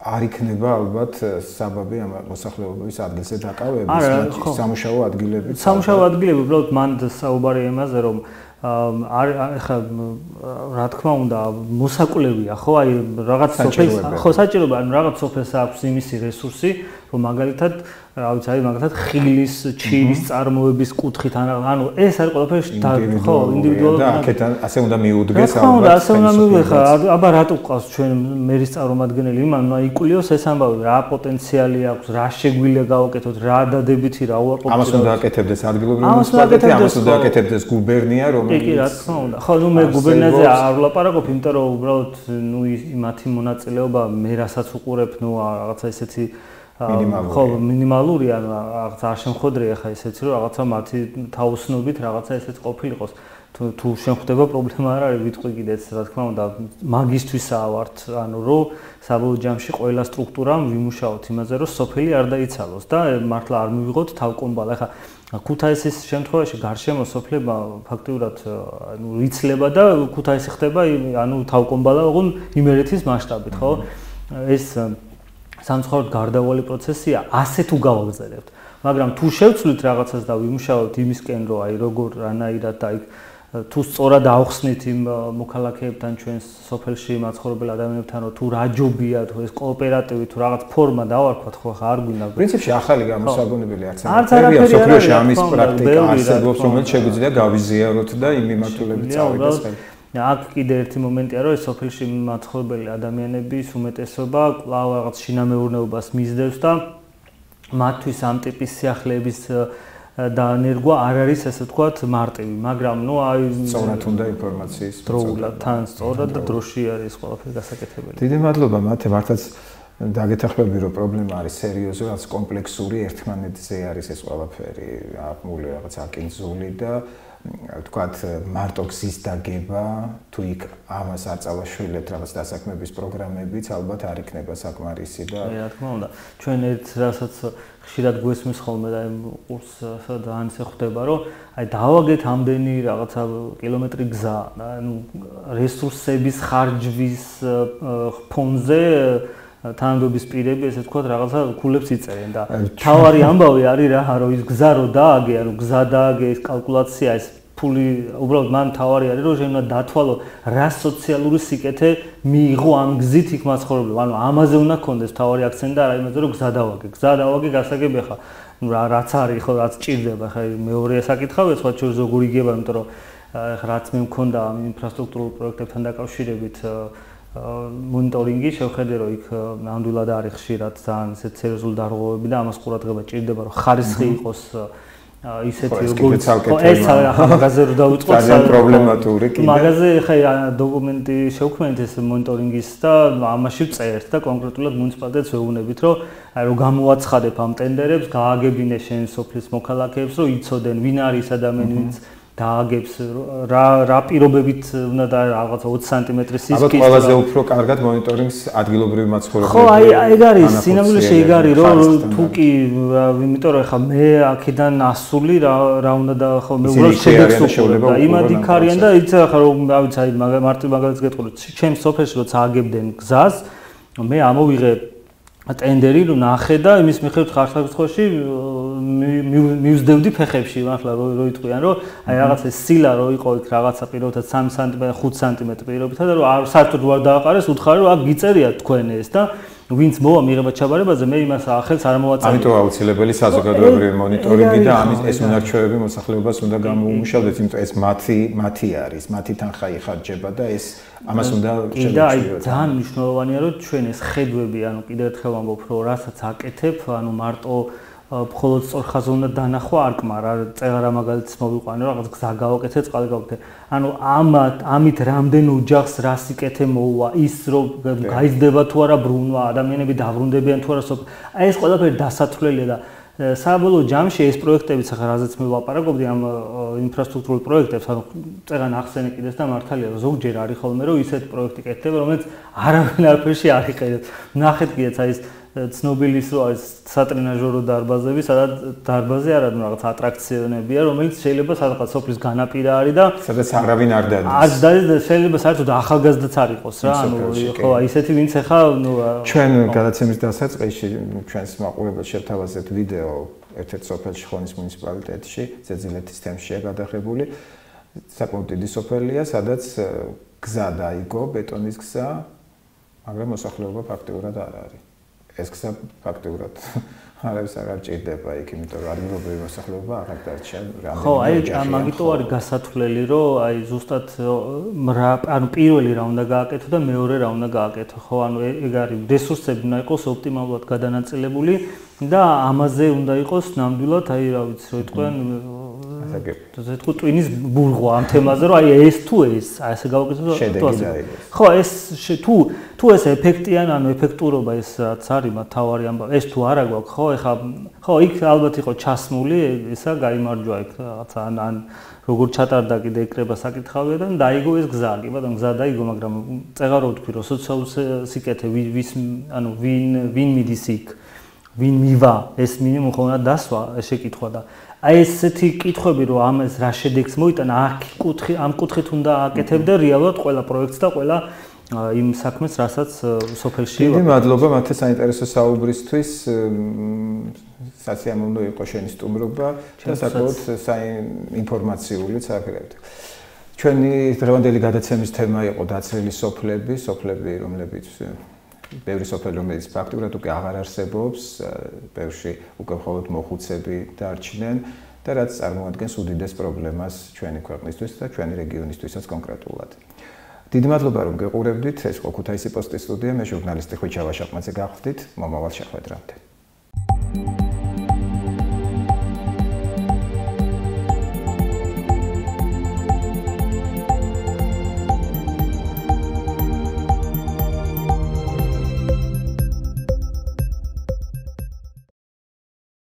არ იქნება ალბათ საბაბი ამ მოსახლეობის ადგილზე დაკავების, სამუშაო ადგილები. სამუშაო ადგილები უბრალოდ მან საუბარი იმაზე, რომ ახლა რა თქმა უნდა მოსაკვლევია ხო აი რაღაც სოფელს ხო საჭიროა ანუ რაღაც სოფელს აქვს იმისი რესურსი რომ მაგალითად რა ვიცი აი მაგალითად ხილის ჩირის წარმოების კუთხით ანუ ეს არის ყველაფერი ხო ინდივიდუალურად და აქეთან ასე უნდა მიუდგეს ალბათ ასე უნდა მივიღა აბა რატო ყავს ჩვენ მერის წარმომადგენელი იმან უნდა იკულიოს ეს ამბავი რა პოტენციალი აქვს რა შეგვიძლია გავაკეთოთ რა დადებითი რა უარყოფითი ამას უნდა აკეთებდეს ადგილობრივი მუნიციპალიტეტი ამას უნდა აკეთებდეს გუბერნია კი რა თქმა უნდა ხო ნუ მე გუბერნიაზე არ ვლაპარაკობ იმიტომ რომ უბრალოდ ნუ მათი მონაწილეობა მე რასაც უყურებ ნუ რაღაცა ისეთი ხო მინიმალური ანუ რაღაც არ შემხოდრია ხა ისეთი რომ რაღაცა მათი თაოსნობით რაღაცა ესეც ყოფილიყოს თუ შემხდება პრობლემა არ არის ვიტყვი კიდეც რა თქმა უნდა მაგისთვისაა ვართ ანუ რომ საბოლოო ჯამში ყველა სტრუქტურამ ვიმუშაოთ იმაზე რომ სოფელი არ დაიცალოს და მართლა არ მივიღოთ თავკომბალა ხა ქუთაისის შემთხვევაში გარშემო სოფლება ფაქტიურად ანუ იცლება და ქუთაისი ხდება ანუ თავკომბალა ოღონ იმერეთის მასშტაბით ხო ეს სამწუხაროდ გარდაუვალი პროცესია ასე თუ გავაგზავნებთ მაგრამ თუ შევცვლით რაღაცას და ვიმუშაოთ იმისკენ რომ აი როგორ რანაირად და აი თუ სწორად ავხსნით იმ მოქალაქეებთან ჩვენ სოფელში მაცხოვრებელ ადამიანებთან რომ თუ რა ჯობია თუ ეს კოოპერატივი თუ რაღაც ფორმა დავარქვათ ხო ხა არ გვინდა პრინციპში ახალი გამოსაგონებელი არც არაფერია სოფლიოში ამის პრაქტიკა არსებობს რომელიც შეგვიძლია გავიზიაროთ და იმ მიმართულებით წავიდეთ აქ კიდე ერთი მომენტია რომ ეს სოფელში მაცხოვრებელი ადამიანების უმეტესობა კვლავ რაღაც შინამეურნეობას მისდევს და მათთვის ამ ტიპის სიახლეების დაანერგვა არ არის ესე ვთქვათ მარტივი, მაგრამ ნუ აი სწორად უნდა ინფორმაციის დროულად თან სწორად და დროში არის ყველაფერი გასაკეთებელი. დიდი მადლობა მათე, მართლაც დაგეთახმები რომ პრობლემა არის სერიოზული, რაც კომპლექსური, ერთმანეთზე არის ეს ყველაფერი, აკმული რაღაც აკინძული და ვთქვათ მარტო გზის დაგება, თუ იქ ამას არ წავაშვილებთ რაღაც დასაქმების პროგრამებიც, ალბათ არ იქნება საკმარისი და რა თქმა უნდა. ჩვენ ერთ რასაც ხშირად გვესმის ხოლმე და კურსსა და ანს ხვდება, რომ აი დავაგეთ ამდენი რაღაცა კილომეტრი გზა, ანუ რესურსების ხარჯვის ფონზე თანამდებობის პირები ესე ვთქვათ რაღაცა ქულებს იწერენ და თავარი ამბავი არის რა, რომ ის გზა რო დააგე, ანუ გზა დააგე, ეს კალკულაცია, ეს ფული, უბრალოდ მან თავარი არის, რომ შეიძლება დათვალო რა სოციალური სიკეთე მიიღო ამ გზით იქ მაცხოვრებლებს. ანუ ამაზე უნდა გქონდეს თავარი აქცენტი და არა იმაზე, რომ გზა დავაგე. გზა დავაგე გასაგები ხა. რაც არის ხო, რაც ჭირდება, ხა მეორე საკითხავია, სხვა შორის როგორ იგება, იმიტომ რომ რაც მე მქონდა ამ ინფრასტრუქტურულ პროექტებთან დაკავშირებით მონიტორინგი შევხედე რომ იქ ნამდვილად არის ხშირად ძალიან ისეთ სერიოზული დარღვევები და ამას ყურადღება ჭირდება რომ ხარისხი იყოს ისეთი როგორც ეს მაგაზე რომ დავიწყოთ ძალიან პრობლემატური კიდე მაგაზე ხა დოკუმენტი შევქმნით ეს მონიტორინგის და ამაში ვწერთ და კონკრეტულად მუნიციპალიტეტს ვეუბნებით რომ აი რომ გამოაცხადებ ამ ტენდერებს გააგებინე შენ სოფლის მოქალაქეებს რომ იცოდენ ვინ არის ადამიანი ვინც დააგებს რა პირობებით უნდა და რაღაც 20 სანტიმეტრის სისქის ალბათ ყველაზე უფრო კარგად მონიტორინგს ადგილობრივი მაცხოვრებლები ხო აი ეგ არის სინამდვილეში ეგ არის რომ თუ კი იმიტომ რომ ხა მე აქედან ასული რა უნდა და ხო მე უბრალოდ შედეგს უყურებ და იმად იქ არიან და იცი ხა რომ რა ვიცი აი მარტივ მაგალითს გეტყვი ჩემს სოფელში როცა აგებდნენ გზას მე ამოვიღე ტენდერი რომ ნახე და იმის მიხედვით ხარსაღში მივსდევდი ფეხებში მართლა რო იტყვიან რომ აი რაღაცა სილა რო იყო იქ რაღაცა პირობითად 3 სანტიმეტრი 5 სანტიმეტრი პირობითად და რომ არ საერთოდ არ დააყარეს უთხარი რომ აქ გიწერია თქვენ ეს და ვინც მოვა მიღება ჩაბარებაზე მე იმას ახელს არ მოვაწერ. ამიტომ აუცილებელი საზოგადოებრივი მონიტორინგი და ამის ეს უნარჩვევები მოსახლეობას უნდა გამოუმუშავდეს, იმიტომ ეს მათი არის, მათი თანხა იხარჯება და ეს ამას უნდა შევეცვლოთ. და აი ძალიან მნიშვნელოვანია რომ ჩვენ ეს ხედვები, ანუ კიდევ ერთხელ ვამბობ, რომ რასაც აკეთებ, ანუ მარტო მხოლოდ სწორხაზო უნდა დანახვა არ კმარ, წეღარა მაგალითს მოვიყვანე, რაღაც გზა გავაკეთე, წყალი გავაკეთე. ანუ ამით რამდენ ოჯახს რა სიკეთე მოუვა, ის რომ გაიზრდება თუ არა ბრუნვა, ადამიანები დაბრუნდებიან თუ არა სოფ. აი ეს ყველაფერი დასათვლელია და საბოლოო ჯამში ეს პროექტებიც ახლა რაზეც მე ვლაპარაკობდი ამ ინფრასტრუქტურულ პროექტებს, ანუ წერან ახსენე კიდეს და მართალია რომ ზოგჯერ არის ხოლმე რომ ისეთ პროექტი კეთდება, რომელიც არავინ არაფერში არ იყენებს. ნახეთ კიდეც აი ეს ცნობილი ის არის სატრენაჟორო დარბაზები, სადაც დარბაზი არა რაღაც ატრაქციონებია, რომელიც შეიძლება სადღაც სოფლის განაპირა არის და სადაც არავინ არ დადის. არ დადის და შეიძლება საერთოდ ახალგაზრდაც არ იყოს რა, ანუ ხო ისეთი ვინც ახლა ნუ ჩვენ გადაცემის დასაწყისში ჩვენს მაყურებელს შევთავაზეთ ვიდეო ერთ-ერთ სოფელში ხონის მუნიციპალიტეტში, ზეძილეთის თემშია გადაღებული. საკმაოდ დიდი სოფელია, სადაც გზა დაიგო, ბეტონის გზა, მაგრამ მოსახლეობა ფაქტიურად არ არის. ეს გზა ფაქტიურად არავის არ ჭირდება იქ, იმიტომ რომ ადგილობრივი მოსახლეობა აღარ დარჩა რამდენი. ხო, აი მაგიტო არის გასათვლელი, რომ აი ზუსტად ანუ პირველი რა უნდა გააკეთო და მეორე რა უნდა გააკეთო. ხო, ანუ ეგ არის რესურსები უნდა იყოს ოპტიმალურად გადანაწილებული და ამაზე უნდა იყოს ნამდვილად აი რა ვიცი, რო იტყვიან ასე თქვა ტვინის ბურღვა ამ თემაზე, რომ აი ეს თუ ეს ასე გავაკეთო თუ ასე. ხო, ეს თუ ეს ეფექტიან, ანუ ეფექტურობა ეს რაც არის თავარი ამბავი, ეს თუ არა გვაქვს, ხო, ეხა ხო, იქ ალბათ იყო ჩასმული, ესა გაიმარჯვა იქ რაღაცა ან როგორ ჩატარდა კიდე ეკრება საკითხავია და დაიგო ეს გზა, კი ბატონო, გზა დაიგო, მაგრამ წეღარო ვთქვი, რომ სოციალური სიკეთე ვის ანუ ვინ მიდის იქ, ვინ მივა, ეს მინიმუმ ხო უნდა დასვა, ეს შეკითხვა და აი ესეთი კითხვები რომ ამას რა შედეგს მოიტანა, ამ კუთხით უნდა აკეთებდა რეალურად ყველა პროექტს და ყველა იმ საქმეს, რასაც სოფელში დიდი მადლობა მათე საინტერესო საუბრისთვის. საწიამოვნო იყო შენი სტუმრობა და საკმაოდ საინფორმაციული საფრთხე. ჩვენი დღევანდელი გადაცემის თემა იყო დაცლილი სოფლები, რომლებიც ბევრი სოფელი რომელიც ფაქტურად უკვე აღარ არსებობს, ბევრში უკვე მხოლოდ მოხუცები დარჩნენ და რაც წარმოადგენს უდიდეს პრობლემას ჩვენი ქვეყნისთვის და ჩვენი რეგიონისთვისაც კონკრეტულად. დიდი მადლობა რომ გეყურებდით, ეს იყო ქუთაისის პოსტის სტუდია, მე ჟურნალისტი ხვიჩა ვაშაყმაძე გახლდით, მომავალ შეხვედრამდე.